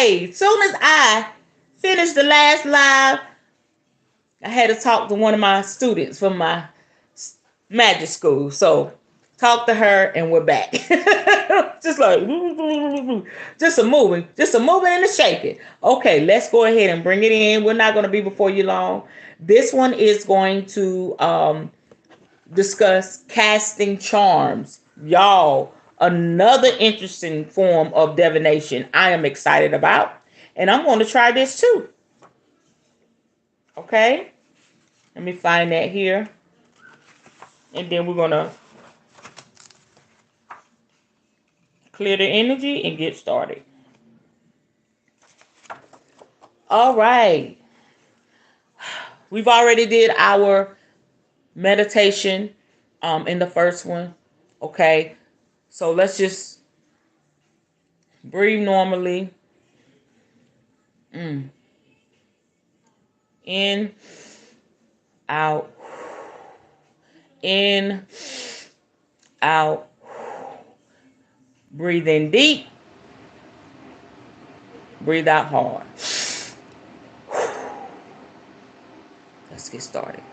Hey, soon as I finished the last live, I had to talk to one of my students from my magic school. So talk to her and we're back. Just like just a moving and a shaking. Okay, let's go ahead and bring it in. We're not going to be before you long. This one is going to discuss casting charms. Y'all, another interesting form of divination I am excited about. And I'm going to try this too. Okay? Let me find that here. And then we're going to clear the energy and get started. All right. We've already did our meditation in the first one. Okay. So let's just breathe normally. In, out, in, out. Breathe in deep. Breathe out hard. Let's get started.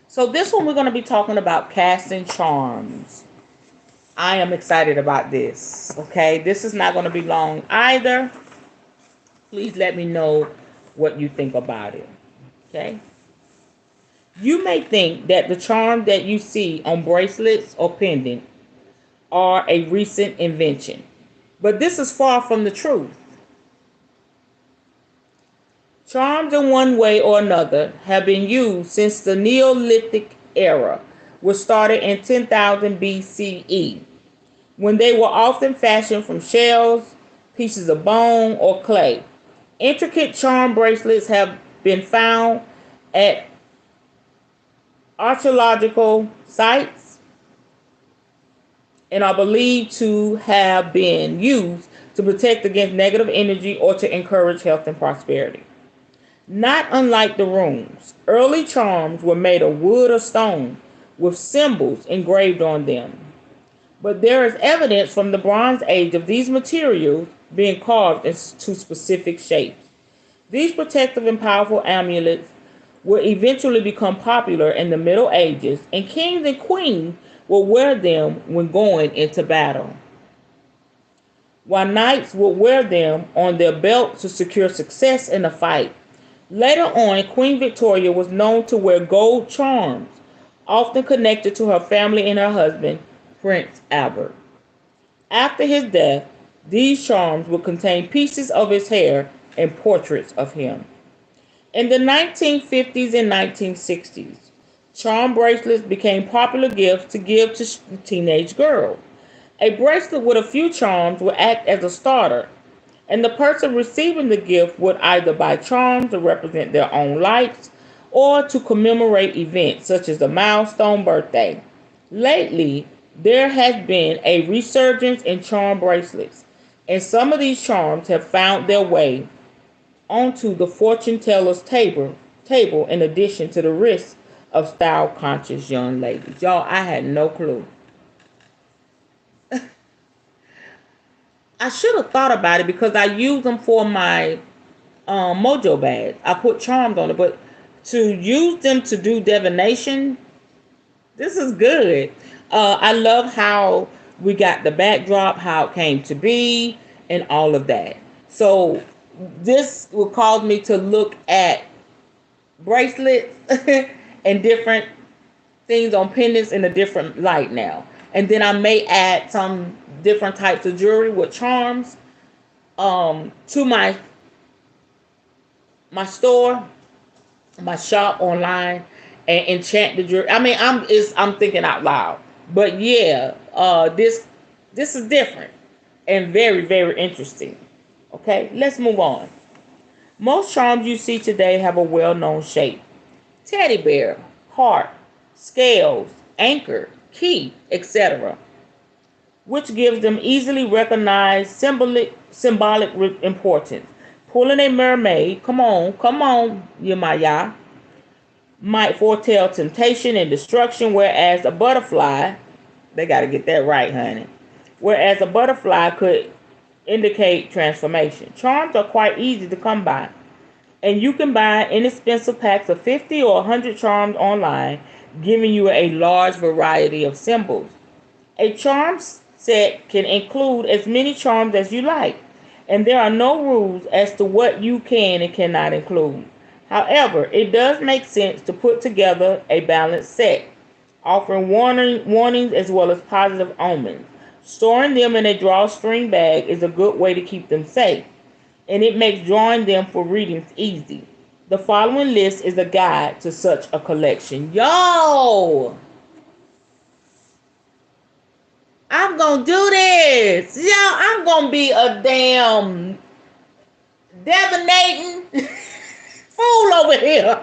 So this one we're going to be talking about casting charms. I am excited about this. Okay, this is not going to be long either. Please let me know what you think about it. Okay. You may think that the charm that you see on bracelets or pendants are a recent invention, but this is far from the truth. Charms in one way or another have been used since the Neolithic era, which started in 10,000 BCE, when they were often fashioned from shells, pieces of bone, or clay. Intricate charm bracelets have been found at archaeological sites and are believed to have been used to protect against negative energy or to encourage health and prosperity. Not unlike the runes, early charms were made of wood or stone with symbols engraved on them. But there is evidence from the Bronze Age of these materials being carved into specific shapes. These protective and powerful amulets would eventually become popular in the Middle Ages, and kings and queens would wear them when going into battle, while knights would wear them on their belt to secure success in a fight. Later on, Queen Victoria was known to wear gold charms, often connected to her family and her husband, Prince Albert. After his death, these charms would contain pieces of his hair and portraits of him. In the 1950s and 1960s, charm bracelets became popular gifts to give to teenage girls. A bracelet with a few charms would act as a starter, and the person receiving the gift would either buy charms to represent their own lives or to commemorate events such as a milestone birthday. Lately, there has been a resurgence in charm bracelets, and some of these charms have found their way onto the fortune teller's table in addition to the wrists of style conscious young ladies. Y'all, I had no clue. I should have thought about it because I use them for my mojo bags. I put charms on it, but to use them to do divination, this is good. I love how we got the backdrop, how it came to be, and all of that. So this will cause me to look at bracelets and different things on pendants in a different light now. And then I may add some different types of jewelry with charms to my store, my shop online, and enchant the jewelry. I mean, I'm thinking out loud, but yeah, this is different and very very interesting. Okay, let's move on. Most charms you see today have a well-known shape: teddy bear, heart, scales, anchor, key, etc. which gives them easily recognized symbolic importance. Pulling a mermaid, come on, Yemaya, might foretell temptation and destruction, whereas a butterfly, they got to get that right, honey. Whereas a butterfly could indicate transformation. Charms are quite easy to come by, and you can buy inexpensive packs of 50 or 100 charms online, giving you a large variety of symbols. A charm set can include as many charms as you like, and there are no rules as to what you can and cannot include. However, it does make sense to put together a balanced set, offering warnings as well as positive omens. Storing them in a drawstring bag is a good way to keep them safe, and it makes drawing them for readings easy. The following list is a guide to such a collection. Yo! I'm gonna do this. Yo, I'm gonna be a damn divinating fool over here.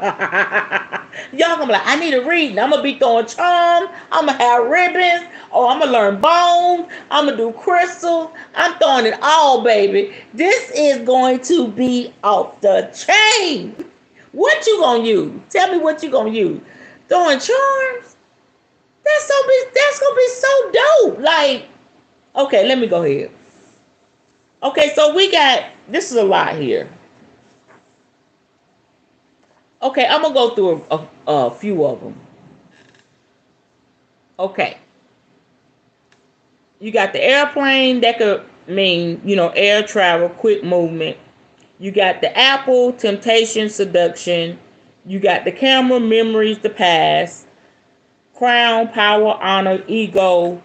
Y'all gonna be like, I need a reading. I'm gonna be throwing charms. I'm gonna have ribbons. Oh, I'm gonna learn bones. I'm gonna do crystals. I'm throwing it all, baby. This is going to be off the chain. What you gonna use? Tell me what you gonna use. Throwing charms? That's gonna be so dope. Like, okay, let me go ahead. Okay, so we got this is a lot here. Okay, I'm gonna go through a few of them. Okay, you got the airplane that could mean air travel, quick movement. You got the apple, temptation, seduction. You got the camera, memories, the past. Crown, power, honor, ego.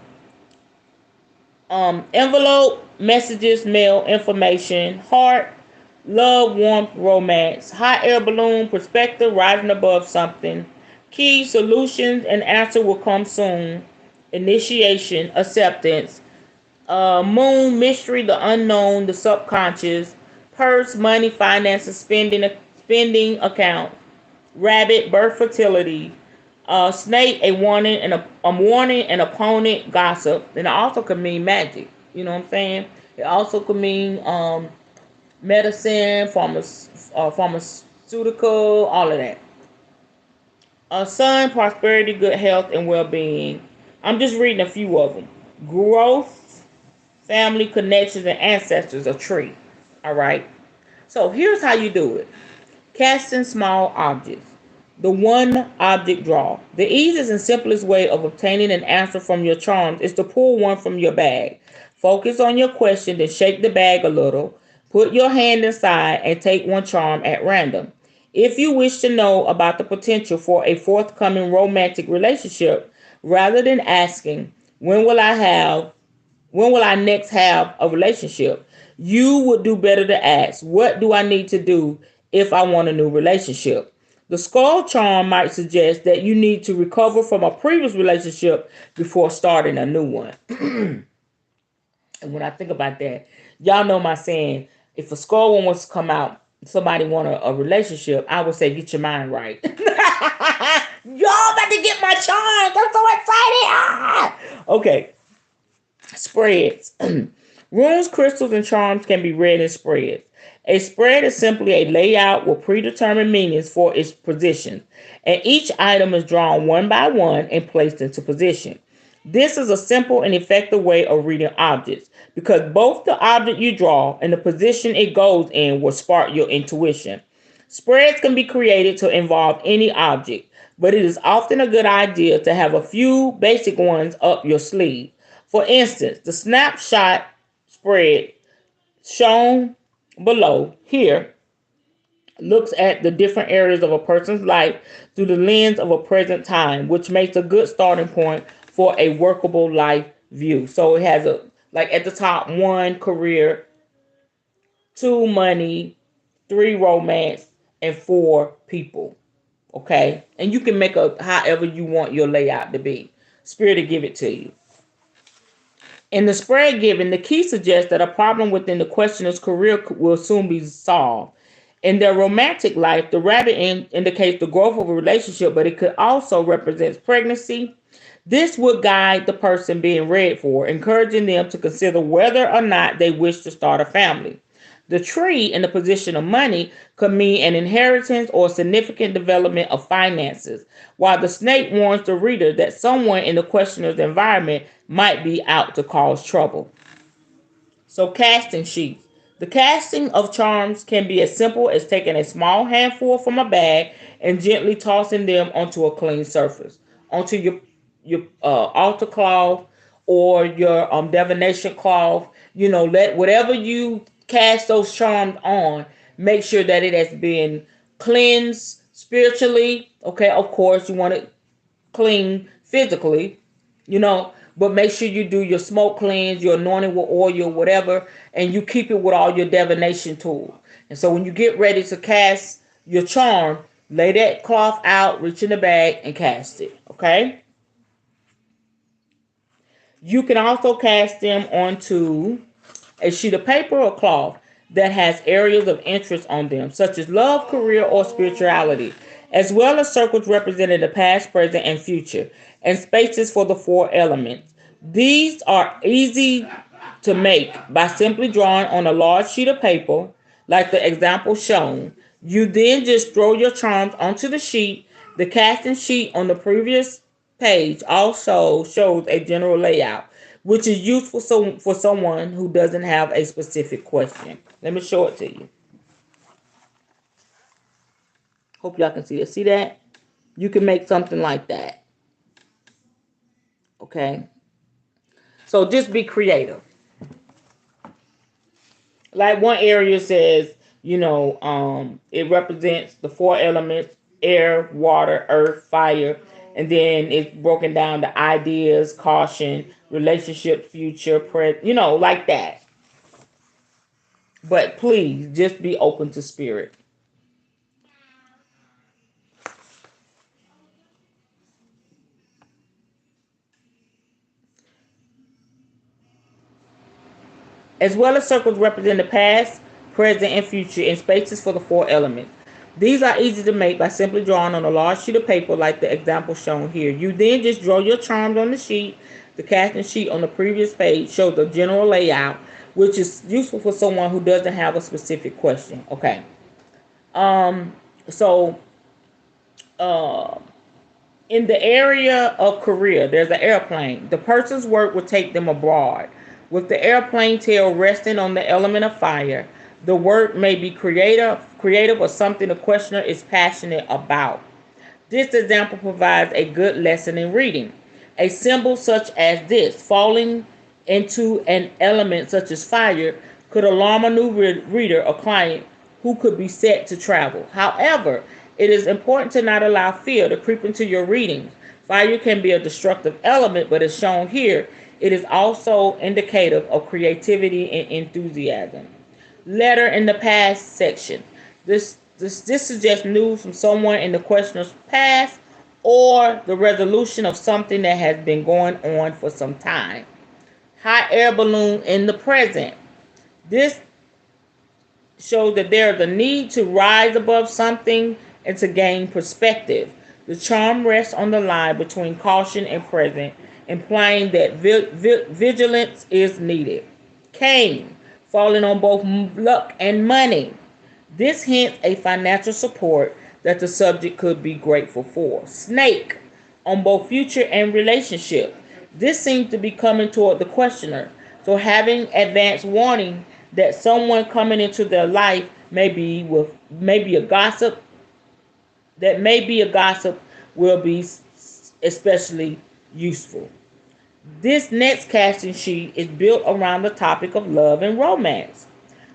Envelope, messages, mail, information. Heart, love, warmth, romance. Hot air balloon, perspective, rising above something. Key, solutions, and answer will come soon. Initiation, acceptance. Moon, mystery, the unknown, the subconscious. Purse, money, finances, spending account. Rabbit, birth, fertility. Snake, a warning and a warning, an opponent, gossip. And it also could mean magic. You know what I'm saying? It also could mean medicine, pharmaceutical, all of that. Sun, prosperity, good health, and well-being. I'm just reading a few of them. Growth, family, connections, and ancestors, a tree. All right. So here's how you do it. Casting small objects. The one object draw. The easiest and simplest way of obtaining an answer from your charms is to pull one from your bag. Focus on your question, then shake the bag a little. Put your hand inside and take one charm at random. If you wish to know about the potential for a forthcoming romantic relationship, rather than asking, when will I next have a relationship? You would do better to ask, what do I need to do if I want a new relationship? The skull charm might suggest that you need to recover from a previous relationship before starting a new one. And when I think about that, y'all know my saying, if a skull one was to come out, somebody want a relationship, I would say, get your mind right. Y'all about to get my charms. I'm so excited. Okay. Spreads. Runes, crystals, and charms can be read in spreads. A spread is simply a layout with predetermined meanings for its position, and each item is drawn one by one and placed into position. This is a simple and effective way of reading objects because both the object you draw and the position it goes in will spark your intuition. Spreads can be created to involve any object, but it is often a good idea to have a few basic ones up your sleeve. For instance, the snapshot spread shown below here looks at the different areas of a person's life through the lens of a present time, which makes a good starting point for a workable life view. So it has like at the top, 1, career, 2, money, 3, romance, and 4, people. Okay. And you can make up however you want your layout to be. Spirit to give it to you. In the spread given, the key suggests that a problem within the questioner's career will soon be solved. In their romantic life, the rabbit indicates the growth of a relationship, but it could also represent pregnancy, This would guide the person being read for, encouraging them to consider whether or not they wish to start a family. The tree in the position of money could mean an inheritance or significant development of finances, while the snake warns the reader that someone in the questioner's environment might be out to cause trouble. So, casting sheets. The casting of charms can be as simple as taking a small handful from a bag and gently tossing them onto a clean surface, onto your altar cloth or your divination cloth. Let whatever you cast those charms on, make sure that it has been cleansed spiritually. Okay, of course you want it clean physically, but make sure you do your smoke cleanse, your anointing with oil, whatever, and you keep it with all your divination tools. And so when you get ready to cast your charm, lay that cloth out, reach in the bag, and cast it. Okay? You can also cast them onto a sheet of paper or cloth that has areas of interest on them, such as love, career, or spirituality, as well as circles representing the past, present, and future, and spaces for the four elements. These are easy to make by simply drawing on a large sheet of paper, like the example shown. You then just throw your charms onto the sheet. The casting sheet on the previous page also shows a general layout, which is useful for someone who doesn't have a specific question. Let me show it to you. Hope y'all can see it. See that? You can make something like that. Okay? So just be creative. Like one area says, it represents the four elements: air, water, earth, fire. And then it's broken down to ideas, caution, relationship, future, present, like that. But please just be open to spirit. As well as circles represent the past, present, and future in spaces for the four elements. These are easy to make by simply drawing on a large sheet of paper like the example shown here. You then just draw your charms on the sheet. The casting sheet on the previous page shows the general layout, which is useful for someone who doesn't have a specific question. Okay. Um, so uh, in the area of career, there's an airplane. The person's work will take them abroad. With the airplane tail resting on the element of fire, the work may be creative or something the questioner is passionate about. This example provides a good lesson in reading. A symbol such as this, falling into an element such as fire, could alarm a new reader or client who could be set to travel. However, it is important to not allow fear to creep into your readings. Fire can be a destructive element, but as shown here, it is also indicative of creativity and enthusiasm. Letter in the past section. This suggests news from someone in the questioner's past or the resolution of something that has been going on for some time. Hot air balloon in the present. This shows that there is a need to rise above something and to gain perspective. The charm rests on the line between caution and present, implying that vigilance is needed. Cane, falling on both luck and money. This hints a financial support that the subject could be grateful for. Snake, on both future and relationship. This seems to be coming toward the questioner. So having advance warning that someone coming into their life may be a gossip, will be especially useful. This next casting sheet is built around the topic of love and romance.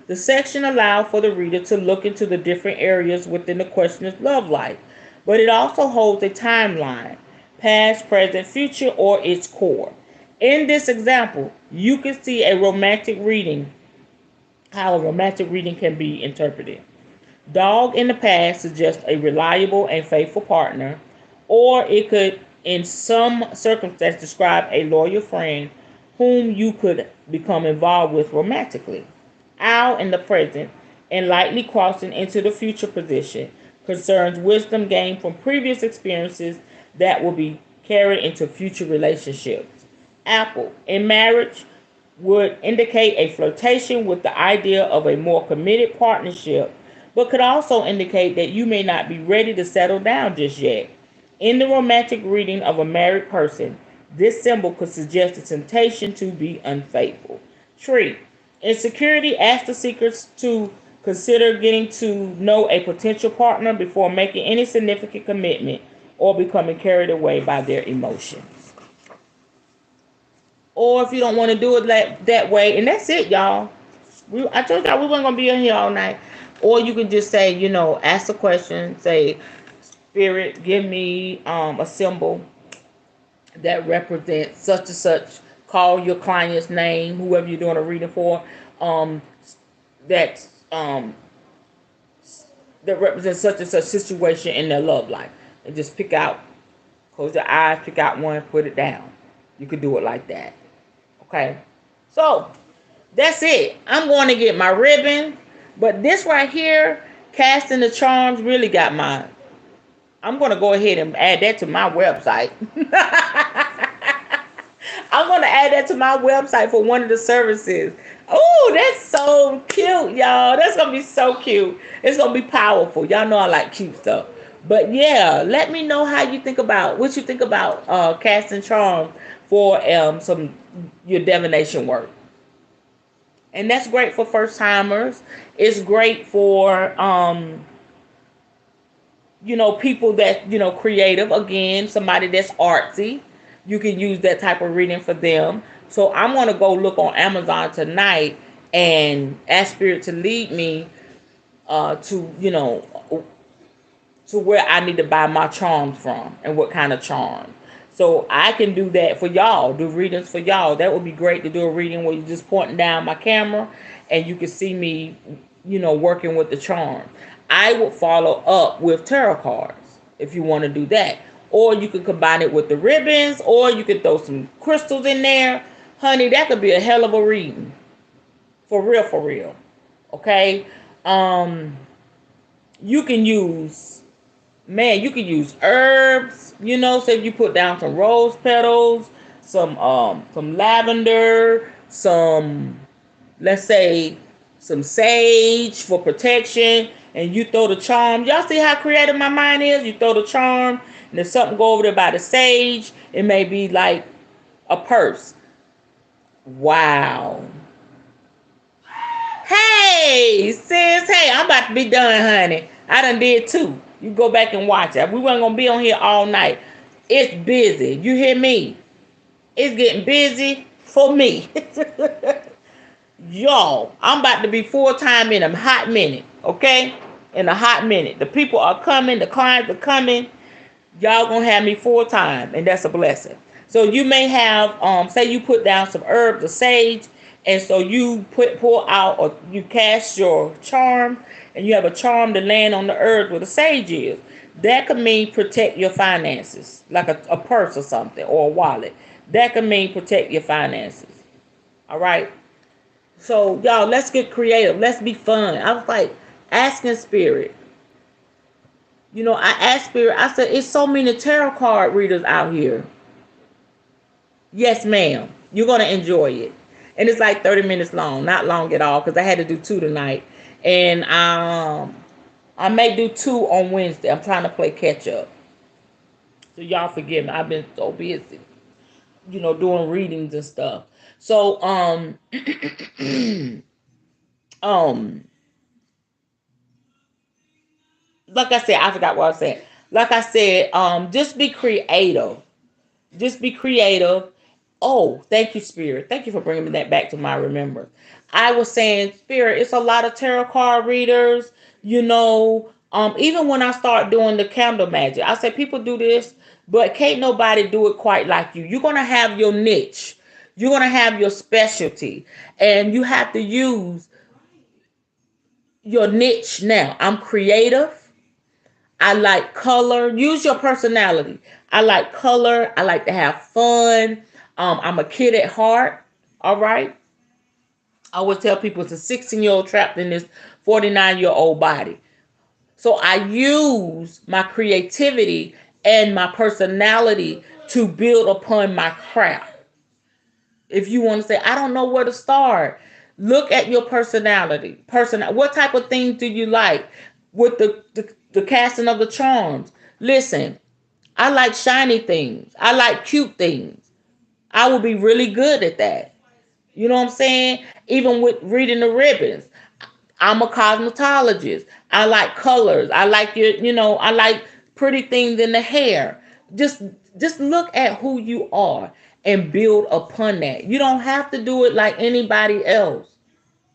The section allows for the reader to look into the different areas within the questioner's love life, but it also holds a timeline: past, present, future, or its core. In this example, you can see how a romantic reading can be interpreted. Dog in the past suggests a reliable and faithful partner, or it could, in some circumstance, describe a loyal friend whom you could become involved with romantically. Owl in the present and lightly crossing into the future position concerns wisdom gained from previous experiences that will be carried into future relationships. Apple, in marriage, would indicate a flirtation with the idea of a more committed partnership, but could also indicate that you may not be ready to settle down just yet. In the romantic reading of a married person, this symbol could suggest a temptation to be unfaithful. Tree. Insecurity asks the seekers to consider getting to know a potential partner before making any significant commitment or becoming carried away by their emotions. Or if you don't want to do it that way, and that's it, y'all. I told y'all we weren't gonna be in here all night. Or you can just say, ask a question, say, Spirit, give me a symbol that represents such and such. Call your client's name, whoever you're doing a reading for. Um, that um, that represents such and such situation in their love life, and just pick out. Close your eyes, pick out one, put it down. You could do it like that. Okay, so that's it. I'm going to get my ribbon, but this right here, casting the charms, really got mine. I'm going to go ahead and add that to my website. I'm going to add that to my website for one of the services. Oh, that's so cute, y'all. That's going to be so cute. It's going to be powerful. Y'all know I like cute stuff. But yeah, let me know what you think about casting charms for some your divination work. And that's great for first timers. It's great for people that, creative. Again, somebody that's artsy. You can use that type of reading for them. So I'm going to go look on Amazon tonight and ask Spirit to lead me to where I need to buy my charms from and what kind of charm. So I can do that for y'all, do readings for y'all. That would be great to do a reading where you're just pointing down my camera and you can see me, working with the charm. I would follow up with tarot cards if you want to do that. Or you could combine it with the ribbons, or you could throw some crystals in there. Honey, that could be a hell of a reading. For real, for real. Okay? You can use herbs, so if you put down some rose petals, some lavender, let's say some sage for protection, and you throw the charm. Y'all see how creative my mind is? You throw the charm, and if something go over there by the sage, it may be like a purse. Wow. Hey, sis, hey, I'm about to be done, honey. I done did two. You go back and watch it. We weren't going to be on here all night. It's busy. You hear me? It's getting busy for me. Y'all, I'm about to be full-time in a hot minute, okay? In a hot minute. The people are coming. The clients are coming. Y'all going to have me full-time, and that's a blessing. So you may have, say you put down some herbs or sage, and so you pull out or you cast your charm, and you have a charm to land on the herbs where the sage is. That could mean protect your finances, like a purse or something, or a wallet. That could mean protect your finances. All right? So, y'all, let's get creative. Let's be fun. I was like, asking Spirit. I asked Spirit, I said, it's so many tarot card readers out here. Yes, ma'am. You're going to enjoy it. And it's like 30 minutes long. Not long at all, because I had to do two tonight. And I may do two on Wednesday. I'm trying to play catch up. So y'all forgive me. I've been so busy, doing readings and stuff. So, like I said, I forgot what I said. Like I said, just be creative. Just be creative. Oh, thank you, Spirit. Thank you for bringing that back to my remembrance. I was saying, Spirit, it's a lot of tarot card readers, even when I start doing the candle magic, I said, people do this, but can't nobody do it quite like you. You're going to have your niche. You're going to have your specialty, and you have to use your niche now. I'm creative. I like color. Use your personality. I like color. I like to have fun. I'm a kid at heart. All right. I always tell people it's a 16-year-old trapped in this 49-year-old body. So I use my creativity and my personality to build upon my craft. If you want to say, I don't know where to start, look at your personality. What type of things do you like with the casting of the charms? Listen, I like shiny things. I like cute things. I will be really good at that. You know what I'm saying? Even with reading the ribbons. I'm a cosmetologist. I like colors. I like I like pretty things in the hair. Just just look at who you are and build upon that. You don't have to do it like anybody else.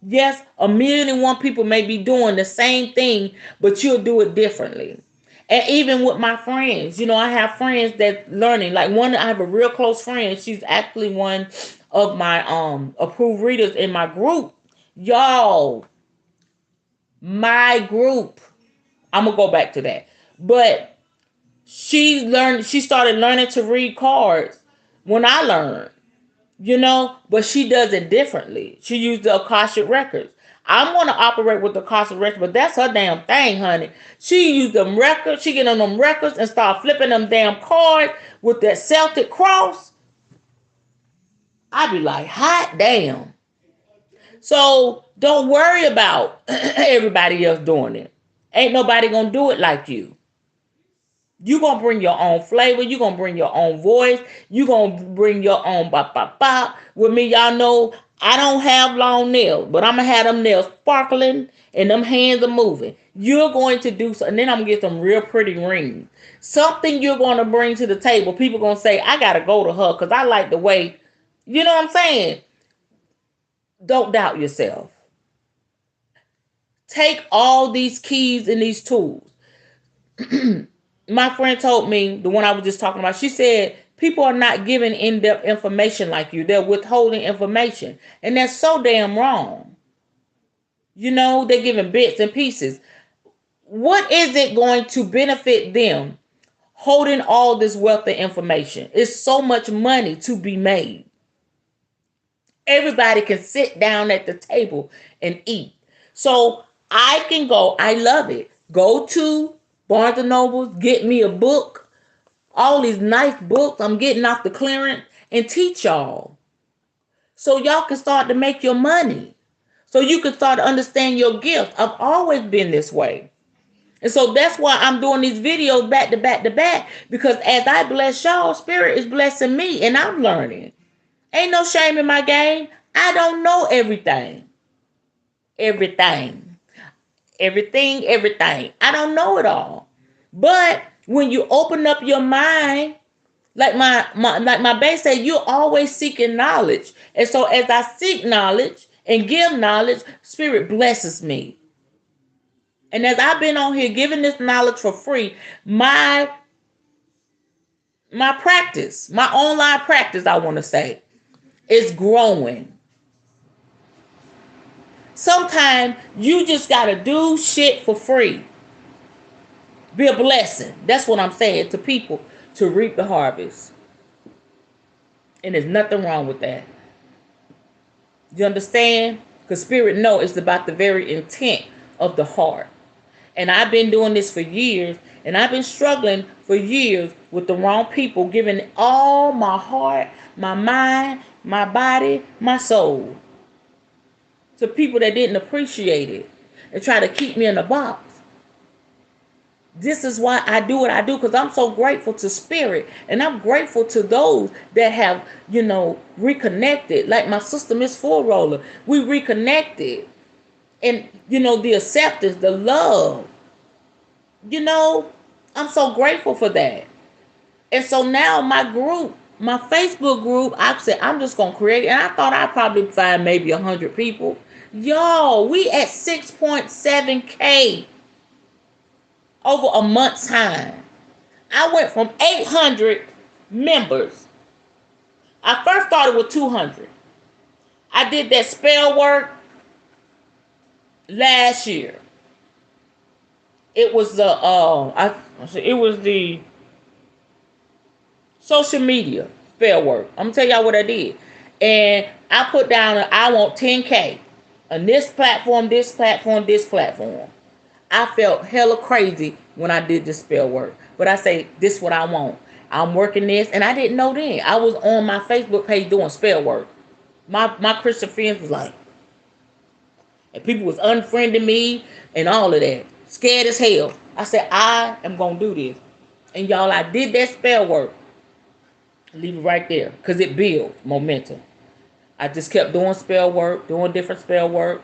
Yes, 1,000,001 people may be doing the same thing, but you'll do it differently. And even with my friends, I have friends that learning. Like I have a real close friend. She's actually one of my approved readers in my group. Y'all, my group. I'm gonna go back to that. But she started learning to read cards when I learned, but she does it differently. She used the Akashic records. I'm gonna operate with the Akashic records, but that's her damn thing, honey. She used them records, she get on them records and start flipping them damn cards with that Celtic cross. I be like, hot damn. So don't worry about everybody else doing it. Ain't nobody gonna do it like you. You gonna bring your own flavor. You gonna bring your own voice. You gonna bring your own bop bop bop. With me, y'all know I don't have long nails, but I'm gonna have them nails sparkling and them hands are moving. You're going to do so, and then I'm gonna get some real pretty rings. Something you're gonna bring to the table. People gonna say, I gotta go to her because I like the way. You know what I'm saying? Don't doubt yourself. Take all these keys and these tools. My friend told me, the one I was just talking about, she said, people are not giving in-depth information like you. They're withholding information. And that's so damn wrong. They're giving bits and pieces. What is it going to benefit them holding all this wealth of information? It's so much money to be made. Everybody can sit down at the table and eat. So I can go, I love it. Go to Barnes and Nobles, get me a book, all these nice books I'm getting off the clearance, and teach y'all. So y'all can start to make your money. So you can start to understand your gifts. I've always been this way. And so that's why I'm doing these videos back to back to back. Because as I bless y'all, Spirit is blessing me and I'm learning. Ain't no shame in my game. I don't know everything. Everything. Everything. I don't know it all. But when you open up your mind, like my base said, you're always seeking knowledge. And so as I seek knowledge and give knowledge, Spirit blesses me. And as I've been on here giving this knowledge for free, my practice, my online practice, I want to say, is growing. Sometimes you just got to do shit for free. Be a blessing. That's what I'm saying to people, to reap the harvest. And there's nothing wrong with that. You understand? Because Spirit knows it's about the very intent of the heart. And I've been doing this for years. And I've been struggling for years with the wrong people, giving all my heart, my mind, my body, my soul to people that didn't appreciate it and try to keep me in a box. This is why I do what I do, because I'm so grateful to Spirit. And I'm grateful to those that have, reconnected. Like my sister, Miss Four Roller. We reconnected. And, the acceptance, the love. I'm so grateful for that. And so now my group, my Facebook group, I said, I'm just going to create it. And I thought I'd probably find maybe 100 people. Y'all, we at 6.7K. Over a month's time. I went from 800 members. I first started with 200. I did that spell work last year. It was the social media spell work. I'm gonna tell y'all what I did, and I put down I want 10K on this platform, this platform, this platform. I felt hella crazy when I did this spell work. But I say, this is what I want. I'm working this, and I didn't know then. I was on my Facebook page doing spell work. My Christian friends was like, and people was unfriending me and all of that. Scared as hell. I said, I am going to do this. And y'all, I did that spell work. Leave it right there because it builds momentum. I just kept doing spell work, doing different spell work,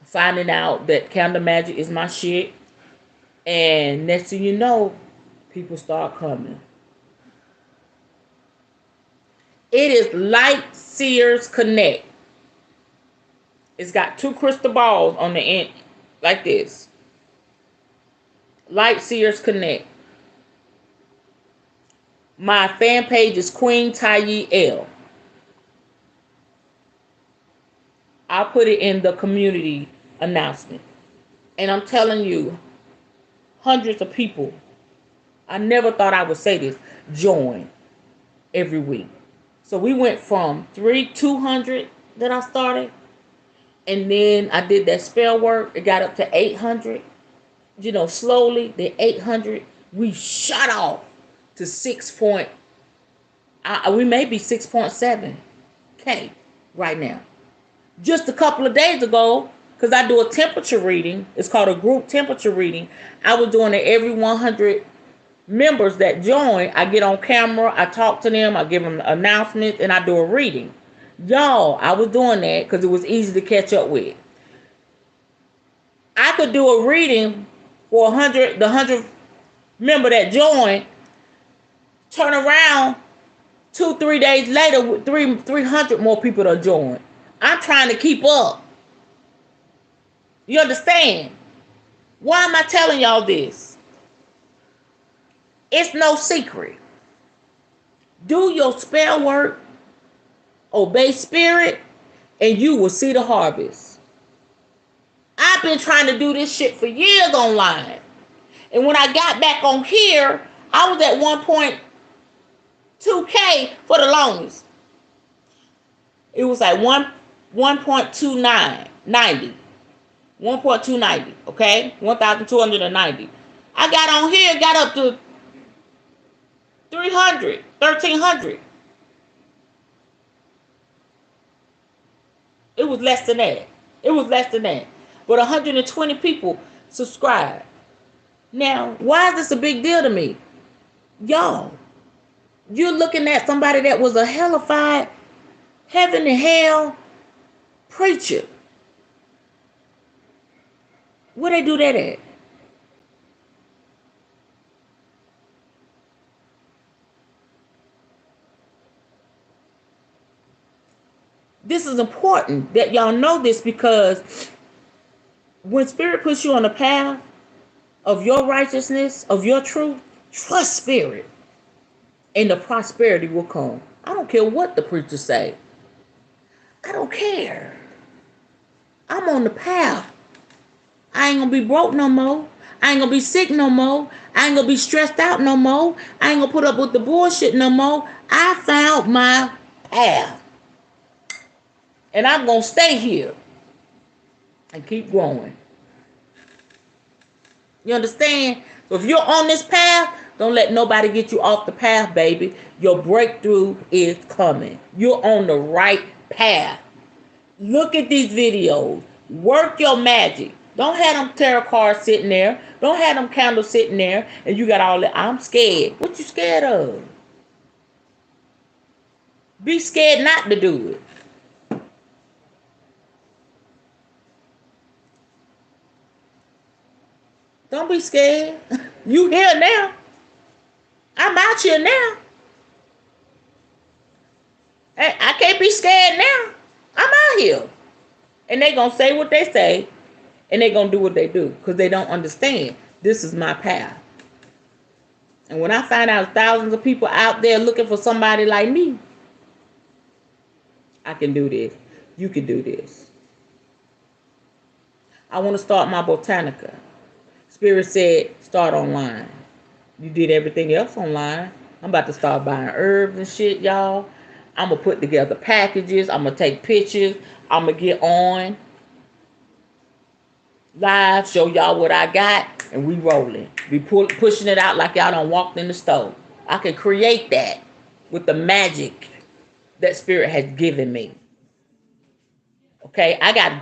finding out that candle magic is my shit. And next thing you know, people start coming. It is Light Seers Connect. It's got 2 crystal balls on the end, like this. Light Seers Connect. My fan page is Queen Taiyi L. I'll put it in the community announcement. And I'm telling you, hundreds of people, I never thought I would say this, join every week. So we went from 200 that I started, and then I did that spell work. It got up to 800. You know, slowly, the 800, we shot off to we may be 6.7K right now. Just a couple of days ago, because I do a temperature reading, it's called a group temperature reading. I was doing it every 100 members that join. I get on camera, I talk to them, I give them announcements, and I do a reading. Y'all, I was doing that because it was easy to catch up with. I could do a reading for the 100 member that joined, turn around 2-3 days later with 300 more people to join. I'm trying to keep up. You understand? Why am I telling y'all this? It's no secret. Do your spell work, obey spirit, and you will see the harvest. I've been trying to do this shit for years online. And when I got back on here, I was at 1.2K for the longest. It was like 1.290. 1.290, okay? 1,290. I got on here, got up to 300, 1,300. It was less than that. But 120 people subscribed. Now, why is this a big deal to me? Y'all, you're looking at somebody that was a hellified, heaven and hell preacher. Where they do that at? This is important that y'all know this, because when spirit puts you on the path of your righteousness, of your truth, trust spirit, and the prosperity will come. I don't care what the preachers say. I don't care. I'm on the path. I ain't gonna be broke no more. I ain't gonna be sick no more. I ain't gonna be stressed out no more. I ain't gonna put up with the bullshit no more. I found my path. And I'm gonna stay here and keep growing. You understand? So if you're on this path, don't let nobody get you off the path, baby. Your breakthrough is coming. You're on the right path. Look at these videos. Work your magic. Don't have them tarot cards sitting there. Don't have them candles sitting there. And you got all that. I'm scared. What you scared of? Be scared not to do it. Don't be scared. You here now. I'm out here now. Hey, I can't be scared now. I'm out here. And they going to say what they say. And they going to do what they do. Because they don't understand. This is my path. And when I find out thousands of people out there looking for somebody like me, I can do this. You can do this. I want to start my botanica. Spirit said, start online. You did everything else online. I'm about to start buying herbs and shit, y'all. I'm going to put together packages. I'm going to take pictures. I'm going to get on live, show y'all what I got, and we rolling. We pushing it out like y'all done walked in the store. I can create that with the magic that spirit has given me. Okay, I got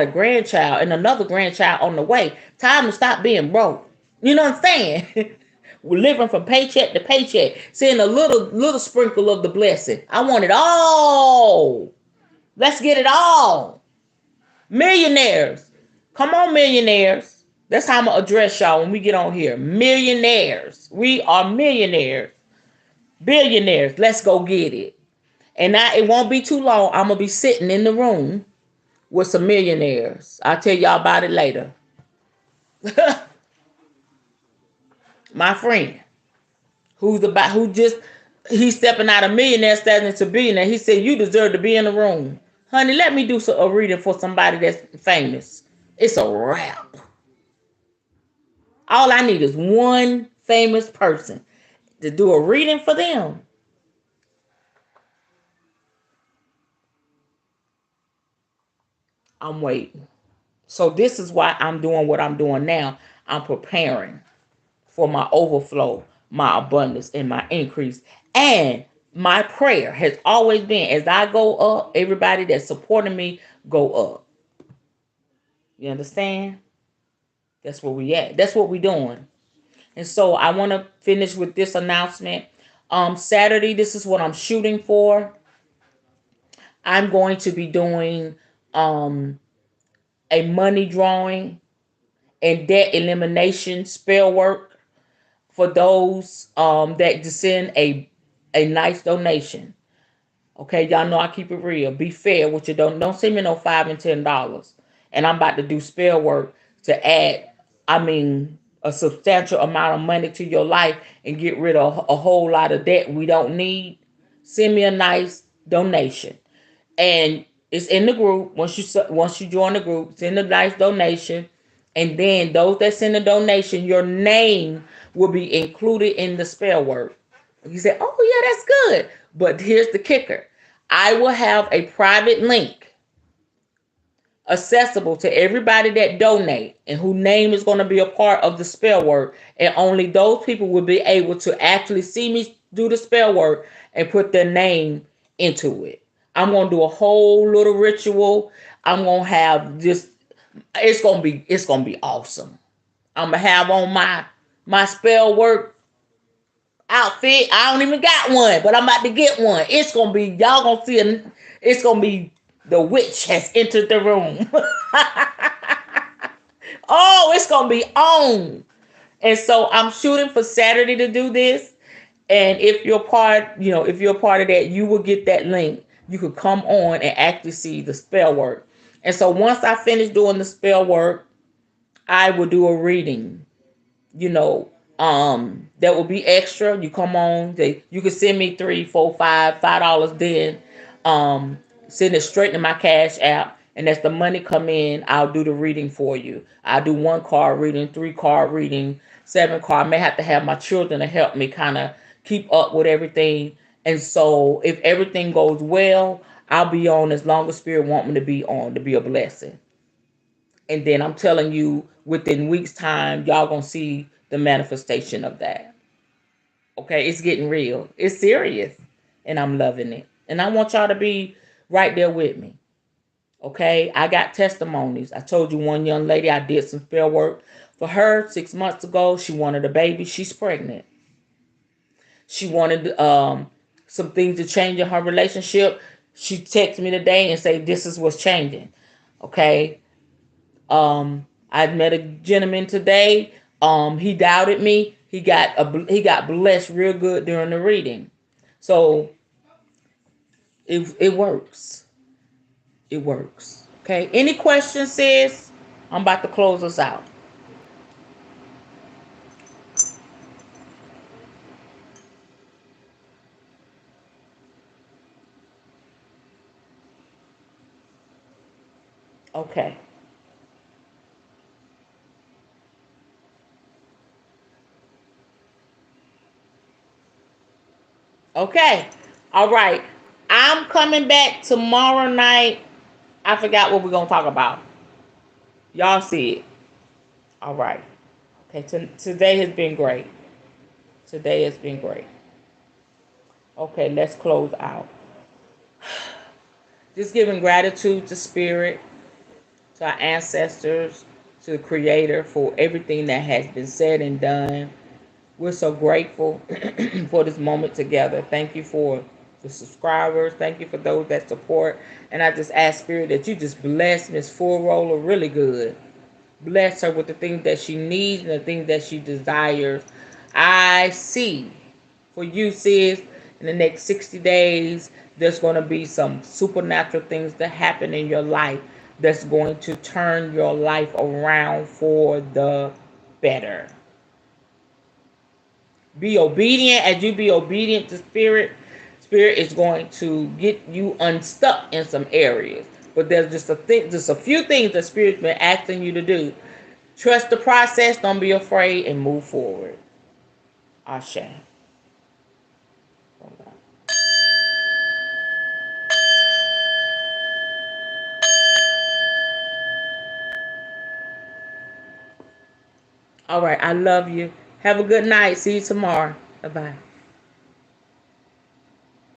a grandchild and another grandchild on the way. Time to stop being broke. You know what I'm saying? We're living from paycheck to paycheck, seeing a little sprinkle of the blessing. I want it all. Let's get it all. Millionaires. Come on, millionaires. That's how I'm gonna address y'all when we get on here. Millionaires. We are millionaires. Billionaires. Let's go get it. And now it won't be too long. I'm gonna be sitting in the room with some millionaires. I'll tell y'all about it later. My friend, who just he's stepping out of millionaire status into billionaire. He said, "You deserve to be in the room, honey. Let me do a reading for somebody that's famous. It's a wrap. All I need is one famous person to do a reading for them." I'm waiting. So this is why I'm doing what I'm doing now. I'm preparing for my overflow, my abundance, and my increase. And my prayer has always been, as I go up, everybody that's supporting me go up. You understand? That's where we at. That's what we doing. And so I want to finish with this announcement. Saturday, this is what I'm shooting for. I'm going to be doing a money drawing and debt elimination spell work for those that send a nice donation. Okay, y'all know I keep it real. Be fair with you. Don't send me no $5 and $10. And I'm about to do spell work to add, a substantial amount of money to your life and get rid of a whole lot of debt we don't need. Send me a nice donation, and it's in the group. Once you join the group, send a nice donation, and then those that send a donation, your name will be included in the spell work. You say, "Oh yeah, that's good," but here's the kicker: I will have a private link accessible to everybody that donate and whose name is going to be a part of the spell work, and only those people will be able to actually see me do the spell work and put their name into it. I'm going to do a whole little ritual. I'm going to have just it's going to be awesome. I'm going to have on my spell work outfit. I don't even got one, but I'm about to get one. It's going to be, y'all going to see it's going to be the witch has entered the room. Oh, it's going to be on. And so I'm shooting for Saturday to do this. And if you're if you're a part of that, you will get that link. You could come on and actually see the spell work. And so once I finish doing the spell work, I will do a reading. you know, that will be extra. You come on, you can send me $3, $4, $5 then. Send it straight to my cash app. And as the money come in, I'll do the reading for you. I'll do 1 card reading, 3 card reading, 7 card. I may have to have my children to help me kind of keep up with everything. And so if everything goes well, I'll be on as long as Spirit want me to be on, to be a blessing. And then I'm telling you, within weeks' time, y'all gonna see the manifestation of that. Okay, it's getting real. It's serious. And I'm loving it. And I want y'all to be right there with me. Okay, I got testimonies. I told you one young lady, I did some spell work for her 6 months ago. She wanted a baby. She's pregnant. She wanted some things to change in her relationship. She texted me today and said, this is what's changing. Okay. I met a gentleman today. He doubted me. He got blessed real good during the reading. So it works. It works. Okay. Any questions, sis? I'm about to close us out. Okay. Okay. All right. I'm coming back tomorrow night. I forgot what we're gonna talk about. Y'all see it. All right. Okay. Today has been great. Today has been great. Okay, let's close out. Just giving gratitude to Spirit, to our ancestors, to the Creator for everything that has been said and done. We're so grateful for this moment together. Thank you for the subscribers. Thank you for those that support. And I just ask Spirit that you just bless Miss Full Roller really good. Bless her with the things that she needs and the things that she desires. I see for you, sis, in the next 60 days, there's going to be some supernatural things that happen in your life that's going to turn your life around for the better. Be obedient. As you be obedient to Spirit, Spirit is going to get you unstuck in some areas. But there's just a few things that Spirit's been asking you to do. Trust the process, don't be afraid, and move forward. Ashe. All right, I love you. Have a good night. See you tomorrow. Bye-bye.